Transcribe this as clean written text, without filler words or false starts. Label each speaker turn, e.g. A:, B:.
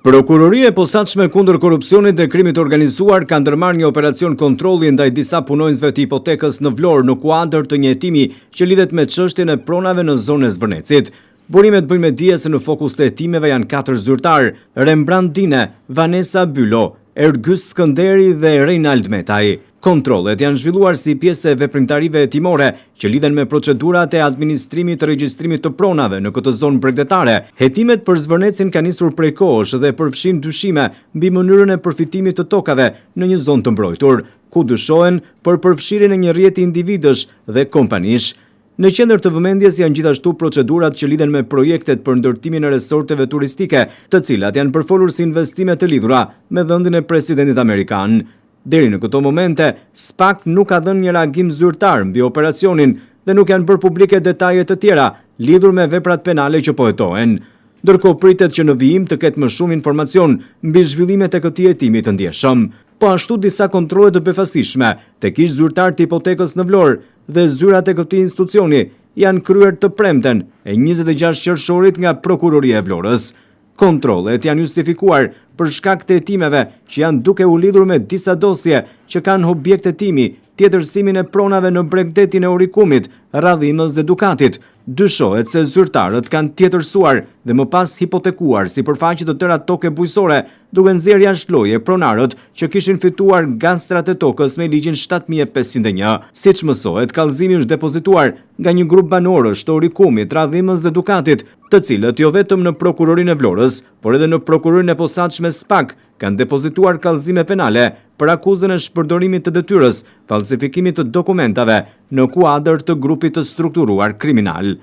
A: Prokuroria e posaçme kundër korrupsionit dhe krimit organizuar ka ndërmarrë një operacion kontrolli ndaj disa punonjësve të hipotekës në Vlorë në kuadër të një hetimi që lidhet me çështjen e pronave në zonën e Zvërnecit. Burimet bëjnë me dije se në fokus të hetimeve janë 4 zyrtarë: Rembrandt Dine, Vanessa Bylo, Ergys Skënderi dhe Reinald Metaj. Kontrollet janë zhvilluar si pjesë e veprimtarive hetimore që lidhen me procedurat e administrimit të regjistrimit të pronave në këtë zonë bregdetare. Hetimet për Zvërnecin kanë nisur prej kohësh dhe përfshin dyshime mbi mënyrën e përfitimit të tokave në një zonë të mbrojtur, ku dyshohen për përfshirjen e një rrjeti individësh dhe kompanish. Në qendër të vëmendjes janë gjithashtu procedurat që lidhen me projektet për ndërtimin e resorteve turistike, të cilat janë përfolur si investime të lidhura me dhëndin e presidentit amerikan. Deri në këto momente, SPAK nuk ka dhënë një reagim zyrtar mbi operacionin dhe nuk janë bërë publike detaje të tjera lidhur me veprat penale që po hetohen. Ndërkohë pritet që në vijim të ketë më shumë informacion mbi zhvillimet e këtij hetimi të ndjeshëm. Po ashtu disa kontrolle të befasishme tek ish zyrtar të hipotekës në Vlorë dhe zyrat e këtij institucioni janë kryer të premten e 26 qershorit nga Prokuroria e Vlorës. Kontrollet janë justifikuar për shkak të hetimeve që janë duke u lidhur me disa dosje që kanë objekt hetimi, tjetërsimin e pronave në bregdetin e Orikumit, radhimës dhe Dukatit. Dyshohet se zyrtarët kanë tjetërsuar dhe më pas hipotekuar sipërfaqe të tëra toke bujqësore, duke nxjerrë jashtë loje pronarët që kishin fituar gastrat e tokës me ligjin 7501. Siç mësohet, kallëzimi është depozituar nga një grup banorësh të Orikumit, radhimës dhe Dukatit, të cilët jo vetëm në Prokurorinë e Vlorës, por edhe në Prokurorinë e posaçme SPAK kanë depozituar kallëzime penale për akuzën e shpërdorimit të detyrës, falsifikimit të dokumentave në kuadër të grupit të strukturuar kriminal.